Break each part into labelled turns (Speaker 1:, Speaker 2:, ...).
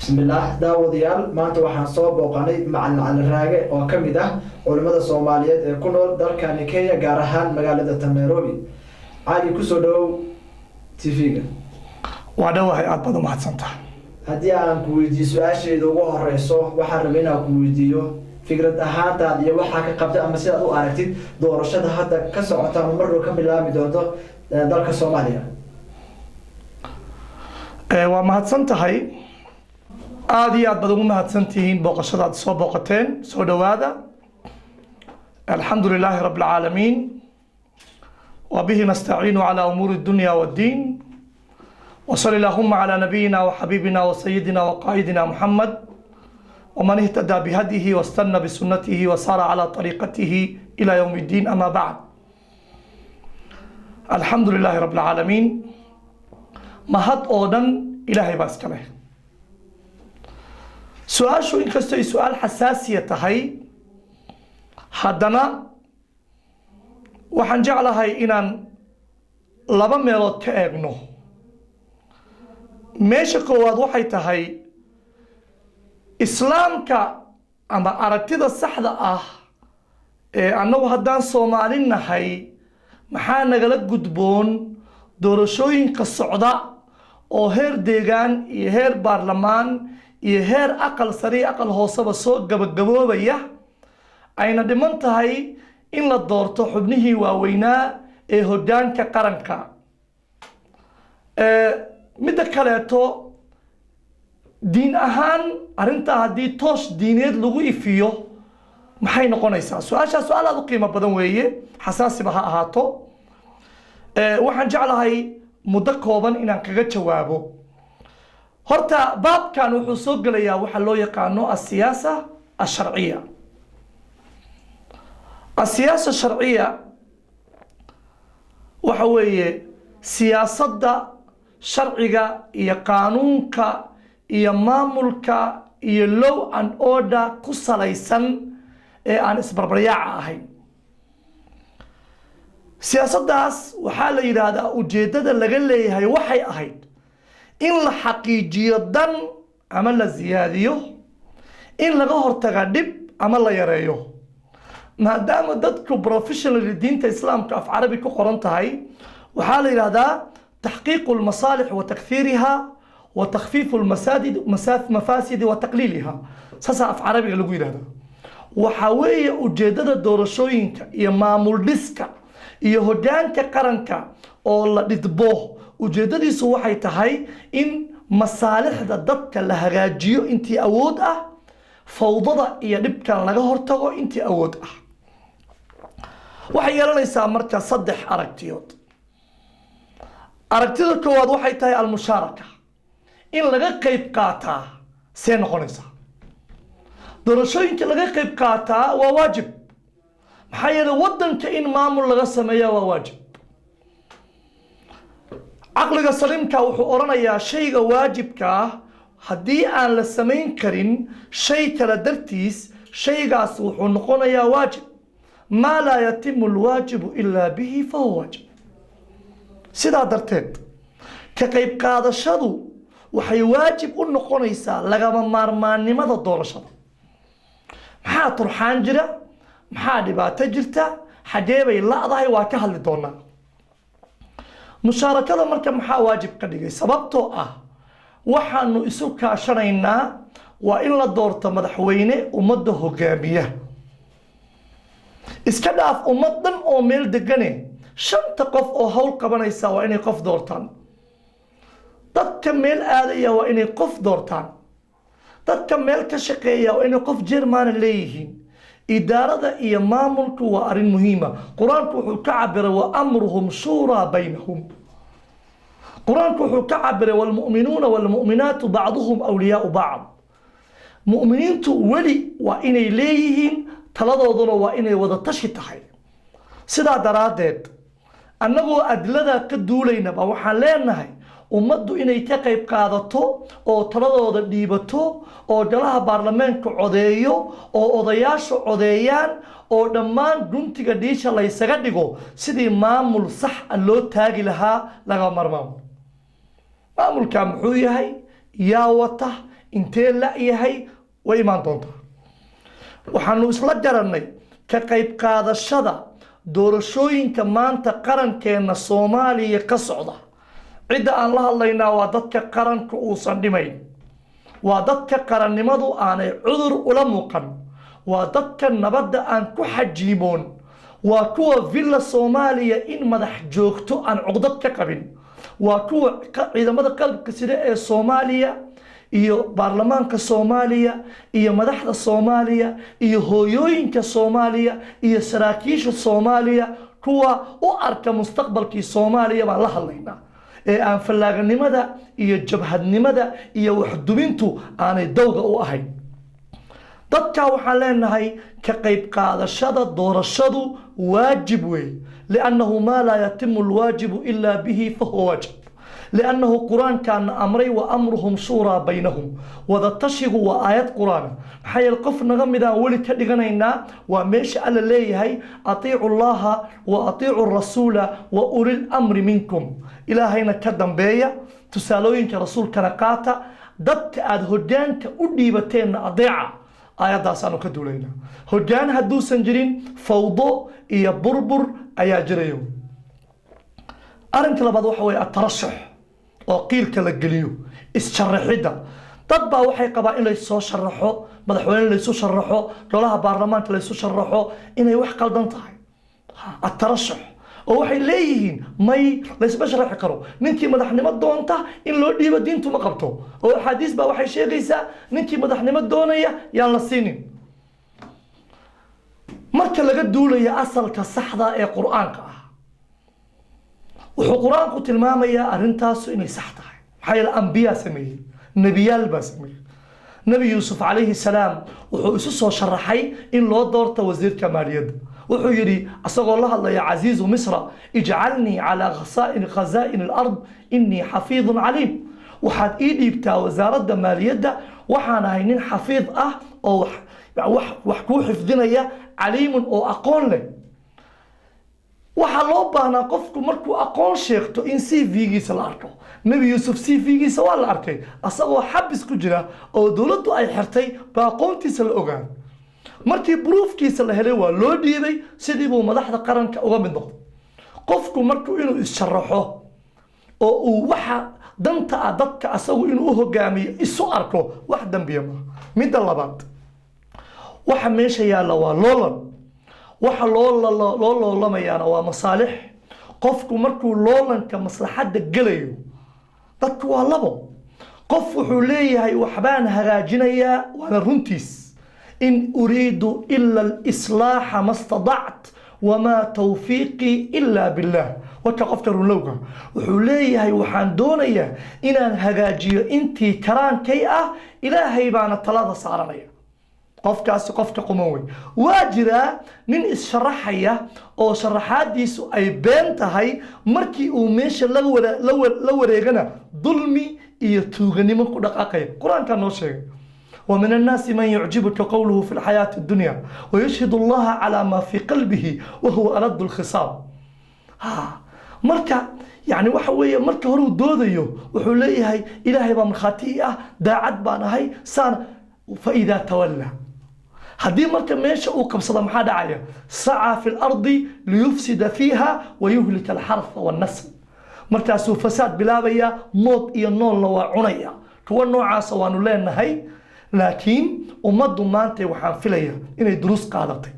Speaker 1: بسم الله داوديال ما أنت وحنا صوب وقني مع الراجع وكمده علماء الصوماليات كنول داركان كيا جارهان مقالة نيروبي عالي كسودو تيفيجا
Speaker 2: وعدوها أبدا ما حسنتها
Speaker 1: هدي أنا كويدي سؤال شيء دوغو الرئيسو وحرمينا كويديو فكرة هذا دي وحكي قبل أما سيدا دو أركتيد دورشة هذا كسعة مرة كمل لامي دونتو دارك الصوماليا
Speaker 2: وما حسنتها آدي أبدا ما حسنتين بقشة صوب بقتين سودو هذا الحمد لله رب العالمين وبه نستعين على أمور الدنيا والدين وصلى اللهم على نبينا وحبيبنا وسيدنا وقائدنا محمد ومن اهتدى بهديه واستنى بسنته وسار على طريقته إلى يوم الدين أما بعد الحمد لله رب العالمين mahad oo dhan ilaahay baa iska leh su-aashu inkastoo ay su-aal xasaasiya tahay haddana waxaan jeclahay inaan laba meelood ka eegno meesha koowaad waxay tahay islaamka ama aragtida saxda ah ee annagu haddaan Soomaali nahay maxaa nagala gudboon doorashooyinka socda oo heer deegaan iyo heer baarlamaan iyo heer aqal sare aqal hooseba soo gabagaboobaya ayna dhiman tahay in la doorto xubnihii waaweynaa ee hoggaanka qaranka midda kaleeto diin ahaan arrinta haddii toos diineed lagu ifiyo maxay noqonaysaa su-aashaa su-aal aad u qiimo badan weeye xasaasiba ha ahaato waxaan jeclahay muddo kooban inaan kaga jawaabo horta baabkan wuxuu soo gelayaa waxa loo yaqaano asiyaasa asharciya asiyaasa sharciya waxa weeye siyaasadda sharciga iyo qaanuunka iyo maamulka iyo law and order ku salaysan ee aan isbarbaryaaca ahayn siyaasaddaas waxaa la yidhaahdaa ujeeddada laga leeyahay waxay ahayd in la xaqiijiyo dan ama la siyaadiyo in laga hortaga dhib ama la yareeyo maadaama dadku professionally diinta islaamka af carabi ku qoran tahay waxaa la yidhaahdaa taxqiiqu lmasaalix wa takhiiriha wa takhfiifu lmafaasidi wa taqliiliha saasaa af carabiga lagu yidhahdaa waxaa weeye ujeeddada doorashooyinka iyo maamul dhiska iyo hoggaanka qaranka oo la dhidbo ujeeddadiisu waxay tahay in masaalixda dadka la hagaajiyo intii awood ah fawdada iyo dhibkan laga hortago intii awood ah waxay yeelanaysaa marka saddex aragtiyood aragtida koowaad waxay tahay almushaaraka in laga qayb qaataa see noqonaysaa doorashooyinka laga qayb qaataa waa waajib maxaa yeelay waddanka in maamul laga sameeyaa waa waajib caqliga saliimka wuxuu oranayaa shayga waajibka ah haddii aan la samayn karin shay kale dartiis shaygaas wuxuu noqonayaa waajib maa laa yatimu alwaajibu ilaa bihi fahuwa waajib sidaa darteed ka qayb qaadashadu waxay waajib u noqonaysaa lagama maarmaannimada doorashada maxaa turxaan jira maxaa dhibaato jirta xagee bay la'dahay waa ka hadli doonaa mushaarakada marka maxaa waajib ka dhigay sababtoo ah waxaanu isu kaashanaynaa waa in la doorto madaxweyne ummadda hogaamiya iska dhaaf ummad dhan oo meel degane shanta qof oo hawl qabanaysa waa inay qof doortaan dadka meel aadaya waa inay qof doortaan dadka meel ka shaqeeya waa inay qof jermaana leeyihiin idaarada iyo maamulku waa arrin muhiima qur-aanku wuxuu ka cabiray wa amruhum shuuraa baynahum qur-aanku wuxuu ka cabiray walmu'minuuna walmu'minaatu bacduhum awliyaau bacd mu'miniintu weli waa inay leeyihiin taladooduna waa inay wada tashi tahay sidaa daraaddeed annagoo adladaa ka duulaynaba waxaan leenahay ummaddu inay ka qayb qaadato oo taladooda dhiibato oo golaha baarlamaanka codeeyo oo odayaasha codeeyaan oo dhammaan guntiga dhiisha laysaga dhigo sidii maamul sax ah loo taagi lahaa laga marmaamo maamulka muxuu yahay yaa wata intee la yahay way imaan doontaa waxaanu isla garanay ka qayb qaadashada doorashooyinka maanta qarankeena Soomaaliya ka socda cid aan la hadlaynaa waa dadka qaranka uusan dhimayn waa dadka qarannimadu aanay cudur ula muuqan waa dadka nabadda aan ku xajiimoon waa kuwa villa Soomaaliya in madax joogto aan cugdad ka qabin waa kuwa ciidamada qalabka sida ee Soomaaliya iyo baarlamaanka Soomaaliya iyo madaxda Soomaaliya iyo hooyooyinka Soomaaliya iyo saraakiisha Soomaaliya kuwa u arka mustaqbalkii Soomaaliya baan la hadlaynaa ee aan fallaaganimada iyo jabhadnimada iyo waxdubintu aanay dawga u ahayn dadka waxaan leenahay ka qayb qaadashada doorashadu waajib weey لأنه ما لا يتم الواجب إلا به فهو واجب لأنه قرآن كان أمري وأمرهم شورى بينهم وذا تشيغ وآيات قرآن حي القف نغمدا ولي كدغنينا وميش على ليهي أطيعوا الله وأطيعوا الرسول وأولي الأمر منكم إلى هنا كدن بيا تسالوين كرسول كنقاتا دك أد هدان كأديبتين أضيعا آيات داسانو كدولينا هدان هدو سنجرين فوضو إيا بربر أيا جريو أرنك لبعض وحوي الترشح وقيل كالجليو الشرحيدة تطبع وحي قبائل ليسو شرحو مدحوين ليسو شرحو لولاها بارلمان ليسو شرحو إنه يوحق الدنطاي الترشح ووحي ليهين ماي ليس بشرح كرو ننكي مدحني مدونتا إن لو ديبا دينتو مقبتو وحديث با وحي شيغيسا ننكي مدحني مدونيا يالا سينين marka laga duulayo asalka saxda ee quraanka ah wuxuu quraanku tilmaamayaa arintaas inay sax tahay xayl anbiya sameeyay nabiyal basmi nabi yusuf alayhi salam wuxuu isu soo sharaxay in loo doorto wasiirka maaliyadda wuxuu yiri asagoo la hadlaya aziiz misra ij'alni ala khaza'in al-ard inni hafidun alim waxaad ii dhiibtaa wasaaradda maaliyadda waxaan ahay nin xafiid ah oo wax ku xifdinaya عليم أو أقول له وحلو بنا قفكم مركو أقول شيخته إن سي فيجي سلاركو نبي يوسف سي فيجي سوال أركي أصلا حبس كجرا أو دولته أي حرتي باقونتي سلأوجان مركي بروف كيس الهلوة لو ديبي سيدي بو مدح قرن كأوجا من ضغط قفكم مركو إنه يشرحوه أو وحى دنت أدك أسوي إنه هو جامي السؤالكو واحدا بيما من دلبات waxa meesha yaala waa loolan waxa loolamayaana waa masaalix qofku markuu loolanka maslaxadda galayo dadku waa labo qof wuxuu leeyahay waxbaan hagaajinayaa waana runtiis in uriidu illa al-islaaha mastadact wama tawfiiqi illa billah waka qofka runlowga wuxuu leeyahay waxaan doonayaa inaan hagaajiyo intii karaankay ah ilaahay baana talada saaranaya qofkaasi qofka qumaway waajira nin issharaxaya oo sharaxaadiisu ay been tahay markii uu meesha la wareegana dulmi iyo tuuganimo ku dhaqaaqay quraanka noo sheegay ومن الناس من يعجبك قوله في الحياة الدنيا ويشهد الله على ما في قلبه وهو ألد الخصام مركا يعني وحوية مركا هرو دوديو وحوليه إلهي بمخاتيئة داعد بانهي سان فإذا تولى هذه مركا ماشي وقبصة محادة عالية سعى في الأرض ليفسد فيها ويهلك الحرث والنسل مركا سو فساد بلابية موت إيانون لوا عنيا كوا نوعا سوانو لين هاي لكن أمدو مانتي وحان فيليا إني دروس قادتي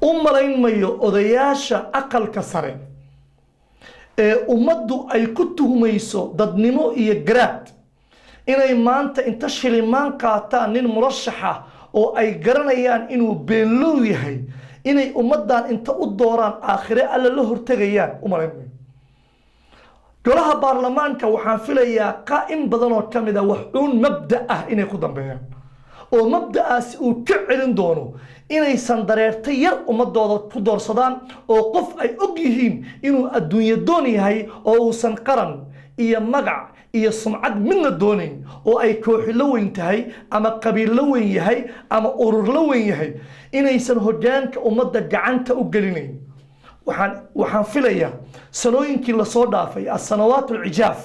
Speaker 2: أمرين ميو أضياشا أقل كسرين أمدو أي كتو ميسو دادنمو إيا جرات إني مانتا انتشلي مان قاتا نين مرشحة oo ay garanayaan inuu beenlow yahay inay ummadan inta u dooraan aakhire alla la hortagayaan umareyn golaha baarlamaanka waxaan filayaa qaa'im badan oo kamid ah wax uun mabda ah inay ku dambeeyaan oo mabda'aas uu ka celin doono inaysan dareertay yar ummadooda ku doorsadaan oo qof ay og yihiin inuu adduunyo doon yahay oo uusan qaran iyo magac iyo sumcad midna doonayn oo ay kooxi la weyn tahay ama qabiil la weyn yahay ama urur la weyn yahay inaysan hoggaanka ummadda gacanta u gelinayn waxaan filayaa sanooyinkii la soo dhaafay as-sanawaat al-ijaaf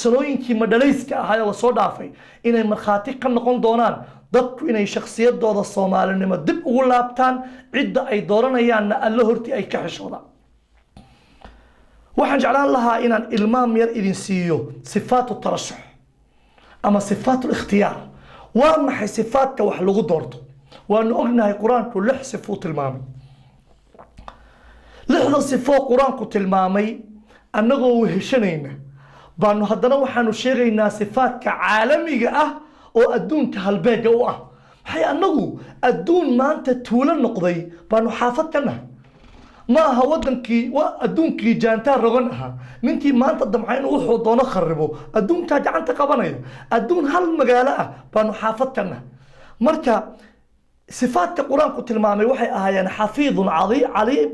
Speaker 2: sanooyinkii madhalayska ahaa ee lasoo dhaafay inay markhaati ka noqon doonaan dadku inay shakhsiyadooda soomaalinimo dib ugu laabtaan cidda ay dooranayaanna alla hortii ay ka xishoodaan waxaan jeclaan lahaa inaan ilmaam yar idin siiyo sifaatu tarashuc ama sifaatu ikhtiyaar waa maxay sifaadka wax lagu doorto waanu ognahay qur-aanku 6 sifo tilmaamay 6 sifo qur-aanku tilmaamay annagoo weheshanayna baanu haddana waxaanu sheegaynaa sifaadka caalamiga ah oo adduunka halbeega u ah maxay annagu adduun maanta tuulo noqday baanu xaafad ka nahay ma aha wadankii waa adduunkii jaantaa rogan ahaa ninkii maanta damca inuu wuxuu doono kharibo adduunkaa gacanta qabanaya adduun hal magaalo ah baanu xaafad ka nahay marka sifaadka qur-aanku tilmaamay waxay ahaayeen xafiidun caliim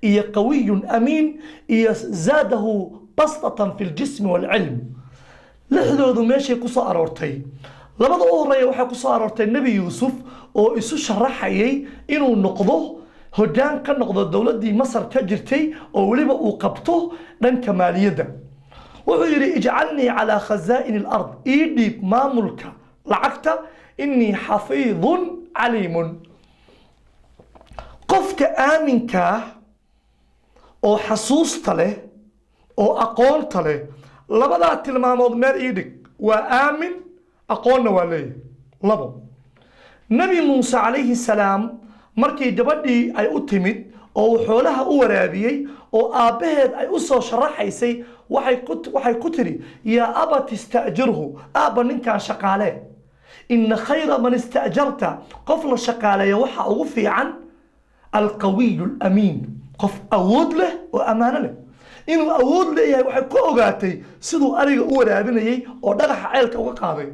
Speaker 2: iyo qawiyun amiin iyo zaadahu bastatan fi ljismi waalcilm 6doodu meeshay ku soo aroortay labada u horeeya waxay ku soo aroortay nebi yuusuf oo isu sharaxayay inuu noqdo hoggaan ka noqdo dowladdii masar ka jirtay oo weliba uu qabto dhanka maaliyadda wuxuu yidhi ijcalnii calaa khazaa'ini alard ii dhiib maamulka lacagta innii xafiidun caliimun qofka aaminkaa oo xasuusta leh oo aqoonta leh labadaa tilmaamood meel ii dhig waa aamin aqoonna waa leeyahay labo nebi muuse calayhi salaam markii gabadhii ay u timid oo uu xoolaha u waraabiyey oo aabbaheed ay u soo sharaxaysay waxay ku tiri yaa abat ista'jirhu aabba ninkan shaqaalee inna khayra man ista'jarta qof la shaqaaleeya waxaa ugu fiican alqawiyu alamiin qof awood leh oo ammaano leh inuu awood leeyahay waxay ku ogaatay siduu ariga u waraabinayay oo dhagaxa ceelka uga qaaday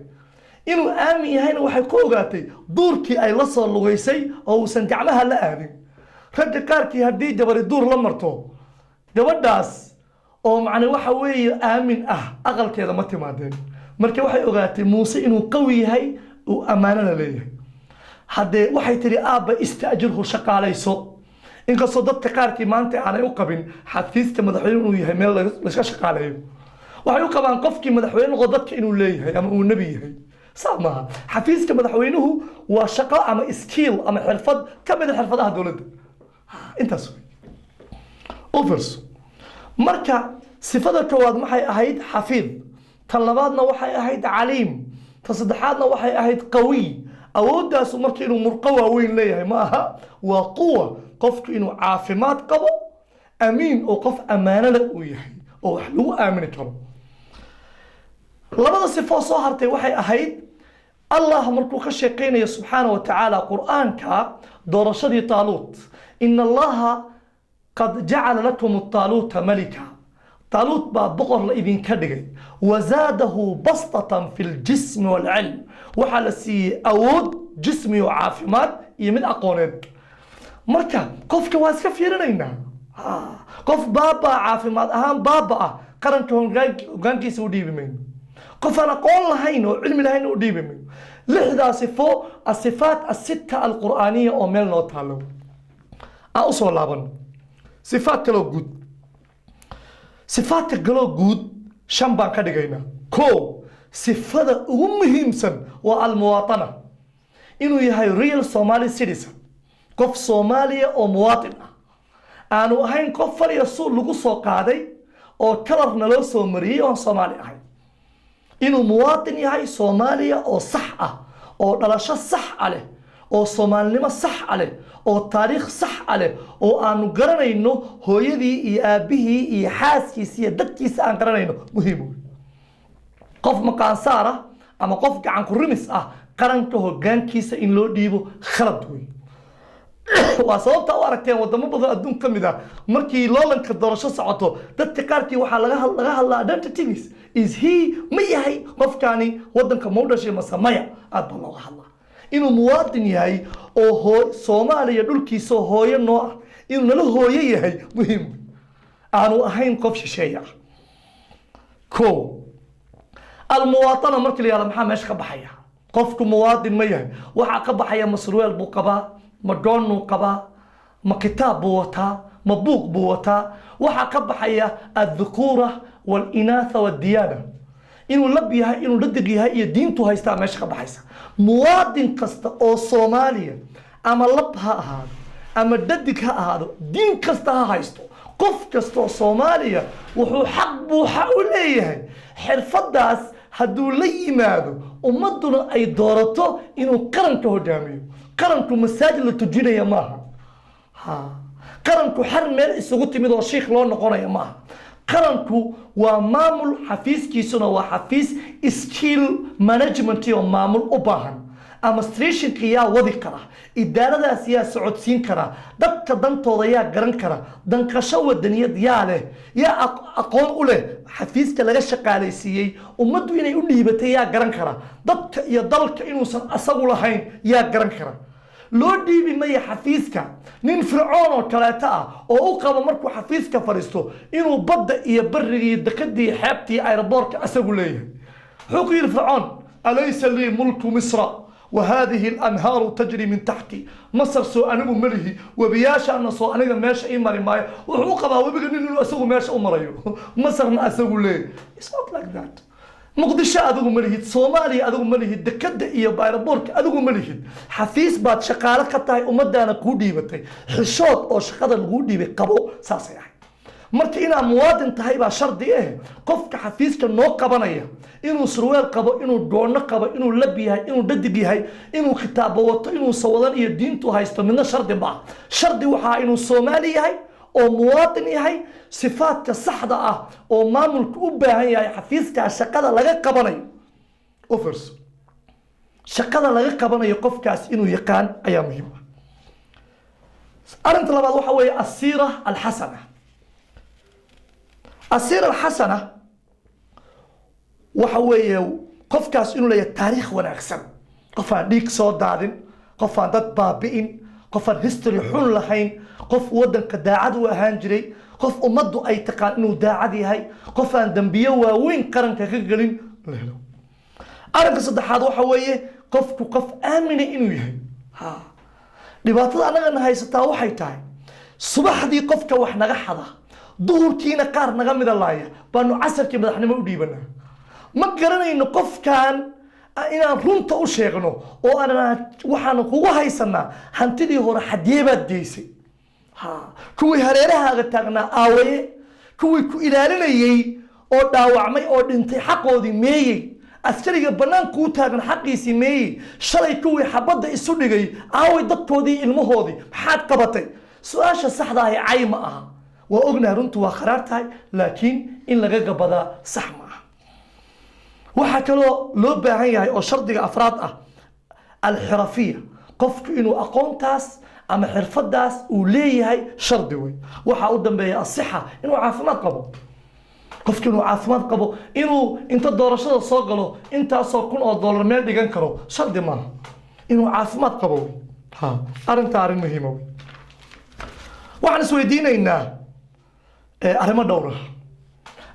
Speaker 2: inuu aamin yahayna waxay ku ogaatay duurkii ay la soo lugaysay oo uusan gacmaha la aadin ragga qaarkii haddii gabari duur la marto gabadhaas oo macnaa waxa weeye aamin ah aqalkeeda ma timaadeen marka waxay ogaatay muuse inuu qawi yahay uu ammaanana leeyahay haddee waxay tihi aabba ista'jirhu shaqaalayso inkastoo dadka qaarkii maanta aanay u qabin xafiiska madaxweyne inuu yahay meel layska shaqaaleeyo waxay u qabaan qofkii madaxweyne noqo dadka inuu leeyahay ama uu nebi yahay saa maaha xafiiska madaxweynuhu waa shaqo ama skill ama xirfad ka mid a xirfadaha dowladda intaas overs marka sifada koowaad maxay ahayd xafiid tan labaadna waxay ahayd caliim tan saddexaadna waxay ahayd qawiy awooddaasu marka inuu murqo waaweyn leeyahay ma aha waa quwa qofku inuu caafimaad qabo amiin oo qof ammaano leh uu yahay oo wax lagu aamini karo labada sifo soo hartay waxay ahayd allah markuu ka sheekaynayo subxaana wa tacaala qur-aanka doorashadii taaluut ina allaha qad jacala lakum taaluuta malika taaluut baa boqor la idinka dhigay wazaadahu bastatan fi ljismi waalcilm waxaa la siiyey awood jismi oo caafimaad iyo mid aqooneed marka qofka waa iska fiirinaynaa qof baaba caafimaad ahaan baaba ah qaranka hogaankiisa u dhiibi mayno qof aan aqoon lahayn oo cilmi lahayn u dhiibi mayno 6daa sifo asifaat asita alqur'aaniya oo meel noo taalo aan usoo laabano sifaat kaloo guud sifaadka kaloo guud 5 baan ka dhigaynaa kow sifada ugu muhiimsan waa almuwaatana inuu yahay real somali citizen qof soomaaliya oo muwaatin ah aanu ahayn qof faliya suul lagu soo qaaday oo kalarna loo soo mariyey oon soomaali ahayn inuu muwaatin yahay soomaaliya oo sax ah oo dhalasho sax ah leh oo soomaalinimo sax ah leh oo taariikh sax ah leh oo aanu garanayno hooyadii iyo aabbihii iyo xaaskiisa iyo dadkiisa aan garanayno muhiim wey qof maqaansaar ah ama qof gacan ku rimis ah qaranka hoggaankiisa in loo dhiibo khalad wey waa sababta u aragteen wadamo badan adduun ka mid ah markii loolanka doorasho socoto dadka qaarkii waxaa laga hadlaa identities is he ma yahay qofkaani wadanka ma u dhashay mase maya aad baa looga hadlaa inuu muwaadin yahay oo soomaaliya dhulkiisa hooyo noo ah inuu nala hooyo yahay muhiim aanu ahayn qof shisheeye ah ko almuwaatana markii la yihahdo maxaa meesha ka baxaya qofku muwaadin ma yahay waxaa ka baxaya masruweel buu qabaa ma goonnuu qabaa ma kitaab buu wataa ma buuq buu wataa waxaa ka baxaya adhukuura waalinaatha waadiyaana inuu lab yahay inuu dhadig yahay iyo diintu haystaa meesha ka baxaysa muwaadin kasta oo Soomaaliya ama lab ha ahaado ama dhadig ha ahaado diin kasta ha haysto qof kasta oo Soomaaliya wuxuu xaq buuxa u leeyahay xirfadaas hadduu la yimaado ummaduna ay doorato inuu qaranka hogaamiyo qaranku masaajid la tujinaya maaha qaranku xar meel isugu timid oo sheekh loo noqonayo maaha qaranku waa maamul xafiiskiisuna waa xafiis skill management iyo maamul u baahan administration yaa wadi kara idaaradaas yaa socodsiin kara dadka dantooda yaa garan kara danqasho wadaniyad yaa leh yaa aqoon u leh xafiiska laga shaqaalaysiiyey ummaddu inay u dhiibatay yaa garan kara dadka iyo dalka inuusan asagu lahayn yaa garan kara loo dhiibi maya xafiiska nin fircoon oo kaleeta ah oo u qabo markuu xafiiska fariisto inuu badda iyo barrigii dekadii xeebtii aeroboortka asagu leeyahay wuxuu ku yidhi fircoon alaysa lii mulku misra وهذه الأنهار تجري من تحتي مصر سو أنا مليه وبياش أنا سو أنا ماشي إيه مري ماي وحقبها وبيقول إنه أسوق ماشي أمريو مصر ما أسوق ليه it's not like that مقدشة أدوق مليه صومالي أدوق مليه دكدة إيه بايربورك أدوق مليه حفيز بعد شقالة كتاي ومدانا كودي بتاي حشوت أو شقادة الكودي بقبو ساسي marka ina muwaadin tahay baa shardi ah qofka xafiiska noo qabanaya inuu surweel qabo inuu goono qabo inuu lab yahay inuu dhadig yahay inuu kitaabo wato inuu sawadan iyo diintu haysto midna shardi ma shardi waxa inuu Soomaali yahay oo muwaadin yahay sifaadka saxda ah oo maamulku u baahan yahay xafiiska shaqada laga qabanayo offers shaqada laga qabanayo qofkaas inuu yaqaan ayaa muhiim ah arinta labaad waxa weeye asiira alxasana السيرة الحسنة وحوي قف كاس إنه ليه تاريخ ونأكسن قفان ديك صوت دادين قفان داد بابين قفان هيستوري حول لحين قف ودن كداعد وهانجري قف أمدو أي تقال إنه داعدي هاي قفان دنبيا وين قرن كغلين لهلو أنا قصد هذا وحوي قف آمن إنه يهي ها لبعض أنا هاي ستاوحي تاي صباح دي قفك وحنا غحضة duhurkiina qaar naga mid allaaya baanu casarkii madaxnimo u dhiibanaa ma garanayno qofkan inaan runta u sheegno oo waxaan kugu haysanaa hantidii hore xadiyee baad geysay kuwii hareerahaaga taagnaa aawaye kuwii ku ilaalinayey oo dhaawacmay oo dhintay xaqoodii meeyey askariga banaanka u taagan xaqiisii meeyey shalay kuwii xabadda isu dhigay aaway dadkoodii ilmahoodii maxaad qabatay su-aasha saxda ahi cay ma aha وأغنى رنت وخرارتها لكن إن لقى بدا صحمة وحكلو لو باهي أو شرط أفراد الحرفية قفك إنه أقوم تاس أما حرفة داس وليه هاي شردوي وحا قدام بها الصحة إنه عافمات قبو قفك إنه عافمات قبو إنه إنت الدورشة صاقلو إنت أصاقون أو الدولار ميل ديغان كرو شرد ما إنه عافمات قبو ها أرنت أرن مهموي وحن سويدين إنه arrimo dhowr ah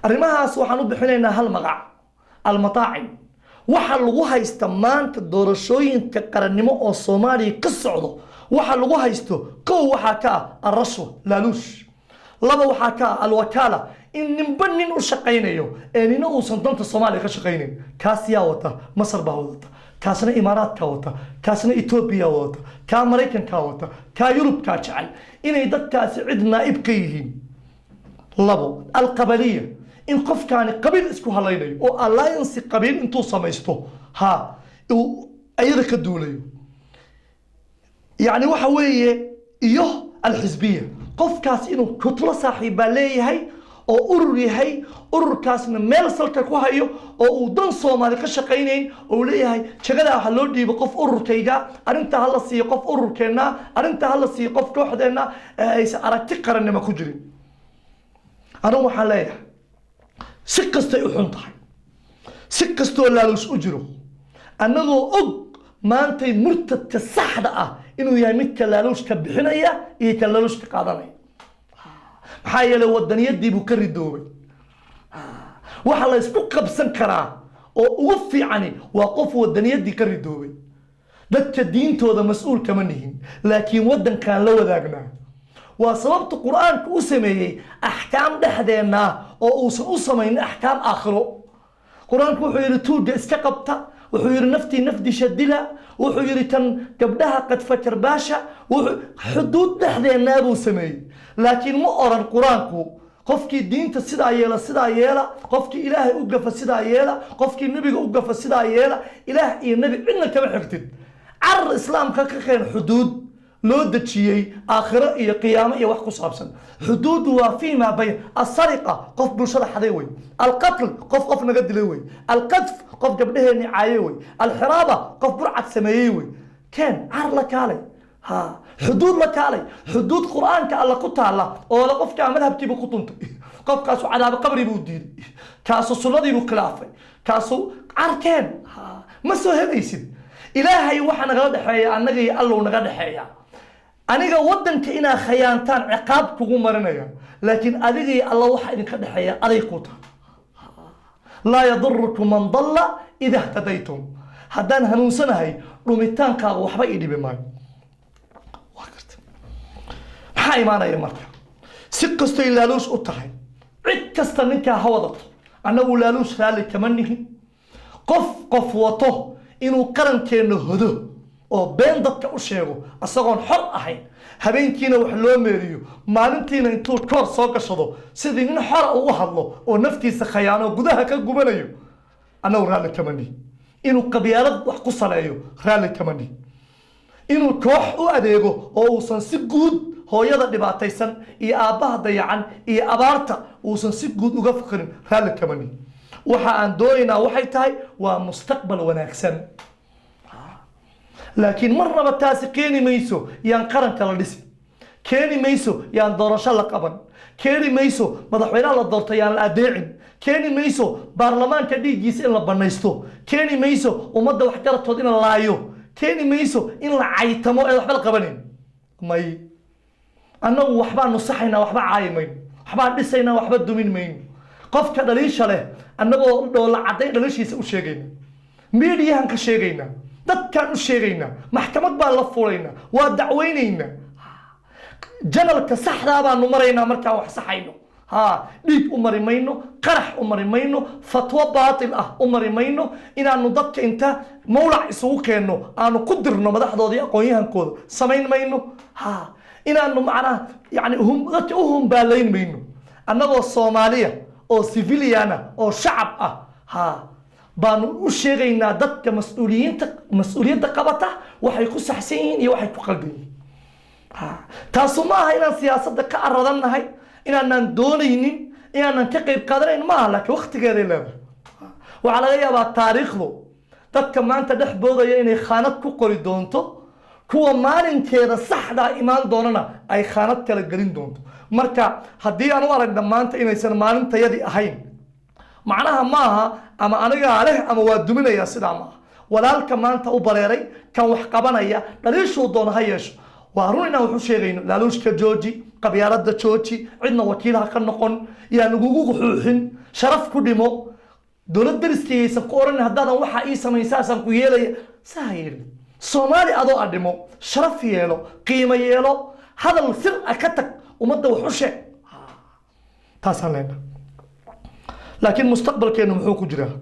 Speaker 2: arrimahaas waxaan u bixinaynaa hal magac almataacim waxa lagu haysta maanta doorashooyinka qarannimo oo Soomaaliya ka socdo waxa lagu haysto kow waxa ka arashwa laaluush laba waxa ka alwakala in ninba nin u shaqaynayo ee nina uusan danta Soomaaliya ka shaqaynin kaas yaa wata Masar baa wata kaasna Imaaraat ka wata kaasna Ethiopia wata ka Mareykan ka wata ka Yurub ka jecel inay dadkaasi cid naa'ib ka yihiin لابو القبلية إن قف كان قبيل اسكو هلايني أو alliance قبيل انتو سميستو ها أيضا كدوليو يعني وحوية إيوه الحزبية قف كاس إنو كتلة صاحبة لي هاي أو أروري هاي أرور كاس من ميل سلطة كوهايو أو دان صومالي كشاقينين أو لي هاي شغدا حلو دي بقف أرور كيجا أرنتا هلا سي قف أرور كينا أرنتا هلا سي قف كوحدنا إيسا أراكتي قرن ما كجرين أنا وحلايا سكستي وحنطحي سكستو لالوس أجرو أنا ما أنت مرتد كالصحدة إنه يمك لالوس كبحنايا إيه كلالوس كقادنايا حايا لو الدنيا دي بكري دوبي وحلا يسكوك بسنكرا أو وفي عني وقفوا الدنيا دي كري دوبي دك الدين تو هذا مسؤول كمنهين لكن ودن كان لو ذاقنا وسببت القرآن كأسمي أحكام دحدنا أو أسمين أحكام آخره قرآن وحو يري توجة اسكقبتا وحو يري نفدي شدلا وحو يري تن قبلها قد فكر باشا حدود نحذي النابو سمي لكن مو أرى القرآن قفكي الدين تسيدا يلا قفكي إلهي أقف السيدا يلا قفكي النبي أقف السيدا يلا إلهي النبي إنك كما حكتد عر الإسلام كاكاين حدود لو دتشيي آخرة إيا قيامة إيا وحكو صابسا حدود وفيما بين السرقة قف بلشرة حديوي القتل قف نقد لوي القذف قف قبله نعايوي الحرابة قف برعة سمايوي كان عر لك علي ها حدود لك علي حدود قرآن كالله قطع الله ولا قف كعملها بتيبو قطنت قف كاسو عذاب قبري بودين كاسو صلدي بخلافي كاسو عركان ها ما سو هليسد إلهي وحنا غاد حيا أنغي الله نغاد حيا أنيغا ودنك إنا خيانتان عقاب كوغو مرنيا لكن أدغي الله وحا إنك دحيا أريقوتا لا يضركم من ضل إذا اهتديتم هدان هنوسنا هاي رميتان كاغو وحبا إيدي بمان واكرت maxaa imaanaya marka si kastoo ilaaluus u tahay cid kasta ninka hawadato anagu ilaaluus raali kama nihin qof wato inuu qarankeena hodo oo been dadka u sheego asagoon xor ahayn habeenkiina wax loo meeriyo maalintiina intuu koor soo gashado sidii nin xor u hadlo oo naftiisa khayaano gudaha ka gubanayo anagu raali kama nihin inuu qabyaalad wax ku saleeyo raali kama nihin inuu koox u adeego oo uusan si guud hooyada dhibaataysan iyo aabbaha dayacan iyo abaarta uusan si guud uga fikirin raali kama nihin waxa aan doonaynaa waxay tahay waa mustaqbal wanaagsan laakiin marnaba taasi keeni mayso yaan qaranka la dhisi keeni mayso yaan doorasho la qaban keeni mayso madaxweynaha la doorto yaan la adeecin keeni mayso baarlamaanka dhiiggiisa in la banaysto keeni mayso ummadda waxgaradtood in la laayo keeni mayso in la caytamo ee waxba la qabanin may annagu waxbaan nusaxaynaa waxba caayimayno waxbaan dhisaynaa waxba dumin mayno qofka dhaliisha leh annagoo dhoola cadday dhaliishiisa u sheegayna miidiyahan ka sheegaynaa dadkaan u sheegaynaa maxkamad baan la fulaynaa waa dacweynaynaa janalka saxdaa baanu maraynaa markaan wax saxayno dhiig u mari mayno qarax u mari mayno fatwo baatil ah u mari mayno inaanu dadka inta mawlac isugu keenno aanu ku dirno madaxdooda iyo aqoon-yahankooda samayn mayno inaanu macnaha yani dadka u humbaalayn mayno annagoo soomaaliya oo civiliana oo shacab ah baanu u sheegaynaa dadka mas-uuliyadda qabata waxay ku saxsan yihiin iyo waxay ku qaldan yihiin taasu ma aha inaan siyaasadda ka aradannahay inaanan doonaynin inaanan ka qayb qaadanayn maaha laakiin waqtigeeday leedahay waxaa laga yaabaa taariikhdu dadka maanta dhex boodaya inay khaanad ku qori doonto kuwa maalinkeeda saxdaa imaan doonana ay khaanad kala gelin doonto marka haddii aan u aragna maanta inaysan maalintayadii ahayn macnaha maaha ama anigaa leh ama waa duminayaa sidaa maaha walaalka maanta u bareeray kan wax qabanaya dhaliishuu doono ha yeesho waa run inaan waxu sheegayno laaluushka jooji qabyaaladda jooji cidna wakiilha ka noqon yaa nagugu xuuxin sharaf ku dhimo dowlad dariskayaysan ku oran haddaadan waxaa ii samayn saasaan ku yeelaya saa yeelin soomaali adoo a dhimo sharaf yeelo qiimo yeelo hadal sir ah ka tag ummadda wax u sheeg taasaan leenahay laakiin mustaqbalkeenu muxuu ku jiraa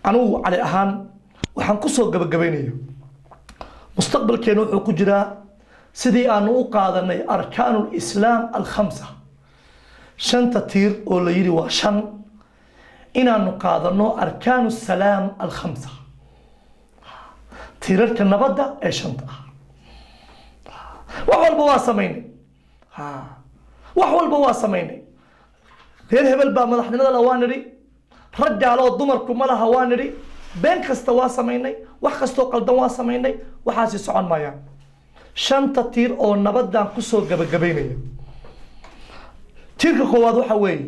Speaker 2: anugu cali ahaan waxaan kusoo gabagabaynaya mustaqbalkeenu wuxuu ku jiraa sidii aanu u qaadanay arkaanu lislaam alkhamsa shanta tiir oo la yidhi waa shan inaanu qaadano arkaanu salaam alkhamsa tiirarka nabadda ee shanta wax walba waa samaynay wax walba waa samaynay reer hebel baa madaxnimada la waa nidhi rag gaaloo dumarku ma laha waa nidhi been kasta waa samaynay wax kastoo qaldan waa samaynay waxaasi socon maayaan shanta tiir oo nabadaan kusoo gabagabaynaya tiirka koowaad waxa weeye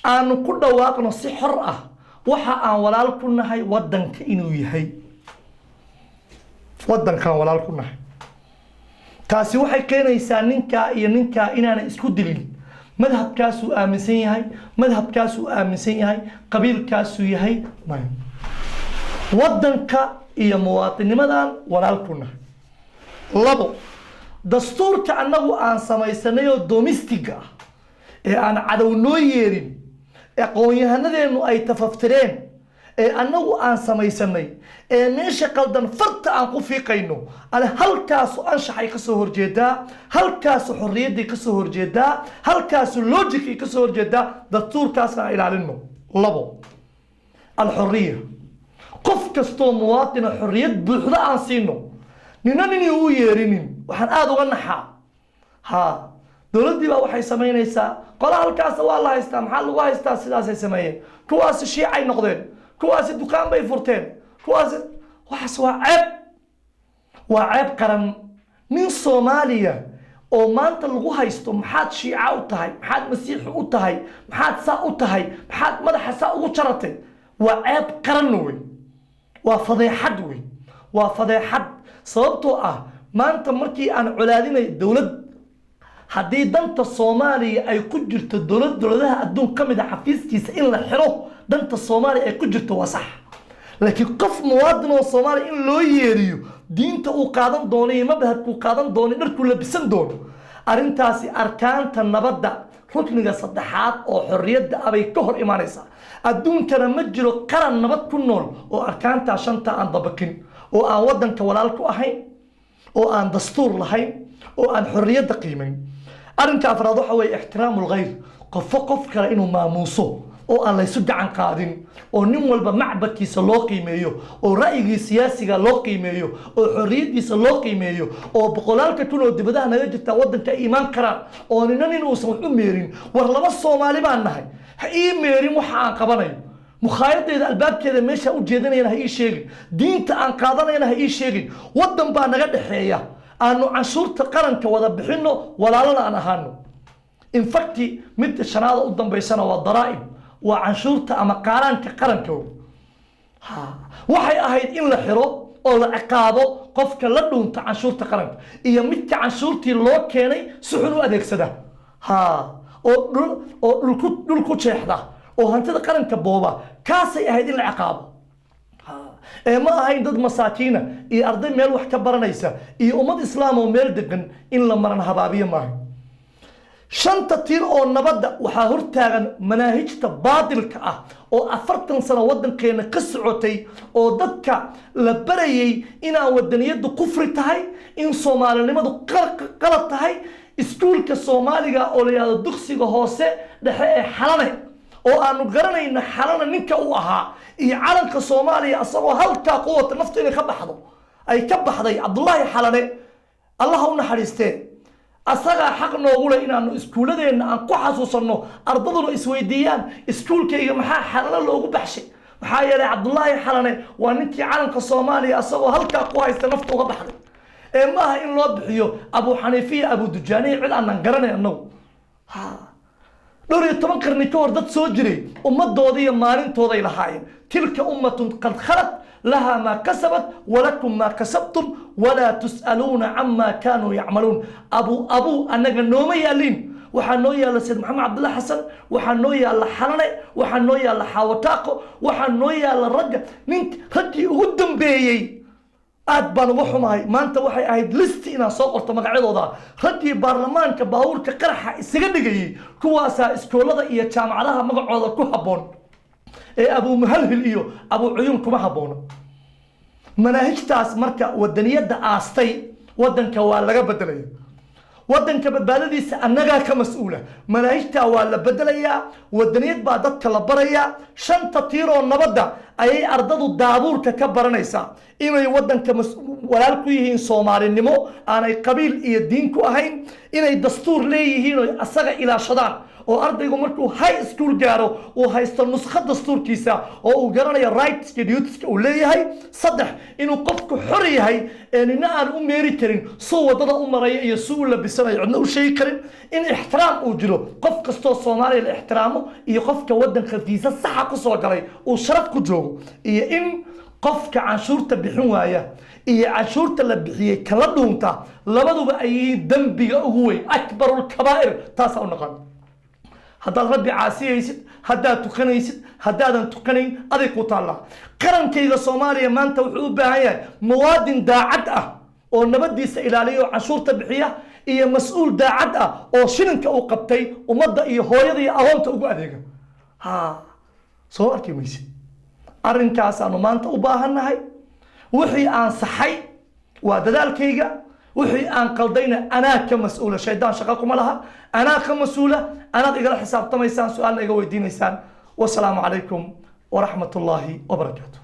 Speaker 2: aanu ku dhawaaqno si xor ah waxa aan walaal ku nahay waddanka inuu yahay waddankaan walaal ku nahay taasi waxay keenaysaa ninkaa iyo ninkaa inaanay isku dilin madhabkaasuu aaminsan yahay madhabkaasuu aaminsan yahay qabiilkaasuu yahay maya waddanka iyo muwaadinimadan walaal ku nahay labo dastuurka annagu aan samaysanay oo domestiga ah ee aan cadow noo yeerin aqoon-yahanadeennu ay tafaftireen annagu aan samaysanay meesha qaldan farta aan ku fiiqayno halkaasu anshaxay ka soo horjeedaa halkaasu xorriyaddii ka soo horjeedaa halkaasu loojikii ka soo horjeedaa dastuurkaasna aan ilaalino labo alxorriya qof kastoo muwaadina xorriyad buuxda aan siino nina ninii u yeerinin waxaan aada uga naxaa ha dowladdii baa waxay samaynaysaa qola halkaasa waa la haystaa maxaa lagu haystaa sidaasay sameeyeen kuwaasi shiicay noqdeen kuwaasi dukaan bay furteen kuwaasi waxaas waa ceeb qaran nin soomaaliya oo maanta lagu haysto maxaad shiica u tahay maxaad masiixi u tahay maxaad saa u tahay maxaad madaxa saa ugu jaratay waa ceeb qaran wey waa fadeexad wey waa fadeexad sababtoo ah maanta markii aan colaadinay dowlad haddii danta soomaaliya ay ku jirto dowladaha adduun ka mid a xafiiskiisa in la xiro danta soomaaliya ay ku jirto waa sax laakiin qof muwaadin oo soomaaliya in loo yeeriyo diinta uu qaadan doono iyo mabhadkuu qaadan doono dharkuu labisan doono arrintaasi arkaanta nabadda rukniga saddexaad oo xorriyadda abay ka hor imaanaysaa adduunkana ma jiro qaran nabad ku nool oo arkaantaa shanta aan dabaqin oo aan waddanka walaal ku ahayn oo aan dastuur lahayn oo aan xorriyadda qiimayn arrinka afraad waxa weeye ixtiraamu lghayr qof kale inuu maamuuso oo aan laysu gacan qaadin oo nin walba macbadkiisa loo qiimeeyo oo ra'yigii siyaasiga loo qiimeeyo oo xorriyaddiisa loo qiimeeyo oo boqolaalka kun oo dibadaha naga jirtaa waddanka ay imaan karaan oo nina nin uusan wax u meerin war laba soomaali baan nahay ha ii meerin waxa aan qabanayo mukhaayaddeeda albaabkeeda meesha u jeedanayana ha ii sheegin diinta aan qaadanayana ha ii sheegin waddan baa naga dhexeeya aanu canshuurta qaranka wada bixinno walaalana aan ahaano infacti midda shanaada u dambaysana waa daraa'ib waa canshuurta ama qaaraanka qaranka waxay ahayd in la xiro oo la ciqaabo qofka la dhuunta canshuurta qaranka iyo midka canshuurtii loo keenay si xun u adeegsada oo dhul ku jeexda oo hantida qaranka booba kaasay ahayd in la ciqaabo ma ahayn dad masaakiina iyo arday meel wax ka baranaysa iyo ummad islaam oo meel degan in la maran habaabiyo maaha shanta tiir oo nabadda waxaa hortaagan manaahijta baadilka ah oo 40 sano waddankeena ka socotay oo dadka la barayay inaan wadaniyadu kufri tahay in soomaalinimadu qalad tahay iskuulka soomaaliga oo la yiraahdo dugsiga hoose dhexe ee xalane oo aanu garanayna xalana ninka uu ahaa iyo calanka soomaaliya asagoo halkaa quwata naftu inay ka baxdo ay ka baxday cabdullaahi xalane allah u naxariistee asagaa xaq noogu leh inaanu iskuuladeenna aan ku xasuusanno ardaduna isweydiiyaan iskuulkayga maxaa xalane loogu baxshay maxaa yeelay cabdullaahi xalane waa ninkii calanka soomaaliya asagoo halkaa ku haysta nafta uga baxday maaha in loo bixiyo abu xaniifiya abu dujaaniya cid aanan garanay annagu dhowr iyo 10 qarni ka hor dad soo jiray ummadooda iyo maalintooday lahaayeen tilka ummatun qad khalat laha ma kasabat walakum ma kasabtum wala tus'aluuna amma kanu ya'malun abu anaga nooma yaalin waxaa noo yaala sayd maxamed cabdullahi xasan waxaa noo yaala xalane waxaa noo yaala xaawataaqo waxaa noo yaala raggii ugu dambeeyey aad baan uga xumahay maanta waxay ahayd listi inaan soo qorto magacyadooda raggii baarlamaanka baabuurka qaraxa isaga dhigayay kuwaasaa iskoolada iyo jaamacadaha magacooda ku habboon abu muhalhil iyo abu cuyuun kuma habboona manaahijtaas marka wadaniyadda aastay waddanka waa laga bedelaya waddanka badbaadadiisa annagaa ka mas-uula manaahijtaa waa la bedelayaa wadaniyad baa dadka la barayaa shanta tiiroo nabadda ayay ardadu daabuurka ka baranaysaa inay waddanka walaal ku yihiin soomaalinimo aanay qabiil iyo diin ku ahayn inay dastuur leeyihiin oo asaga ilaashadaan oo ardaygu markuu high school gaaro uu haysto nuskhada dastuurkiisa oo uu garanayo rights iyo duties uu leeyahay 3 inuu qofku xor yahay nina aan u meeri karin soo wadada u maraya iyo soo labisanayo cidna u sheegi karin in ixtiraam uu jiro qof kastoo Soomaaliya la ixtiraamo iyo qofka wadanka fiisa sax ku soo galay uu sharaf ku joogo iyo in qofka canshuurta bixin waaya iyo canshuurta la bixiyay kala dhuunta labaduba ay dambiga ugu weyn akbarul kabaa'ir taas oo noqon haddaad rabbi caasiyaysid haddaad tukanaysid haddaadan tukanayn adig ku taalla qarankayga Soomaaliya maanta wuxuu u baahan yahay muwaadin daacad ah oo nabadiisa ilaaliyo canshuurta bixiya iyo mas'uul daacad ah oo shilinka uu qabtay ummadda iyo hooyada iyo agoonta ugu adeega ها soo arki maysid arrinkaasaanu maanta u baahannahay wixii aan saxay waa dadaalkayga wixii aan qaldayna anaa ka mas-uula shaydaan shaqo kuma laha anaa ka mas-uula anaad igala xisaabtamaysaan su-aalna iga weydiinaysaan wasalaamu calaykum waraxmat ullaahi wabarakaatu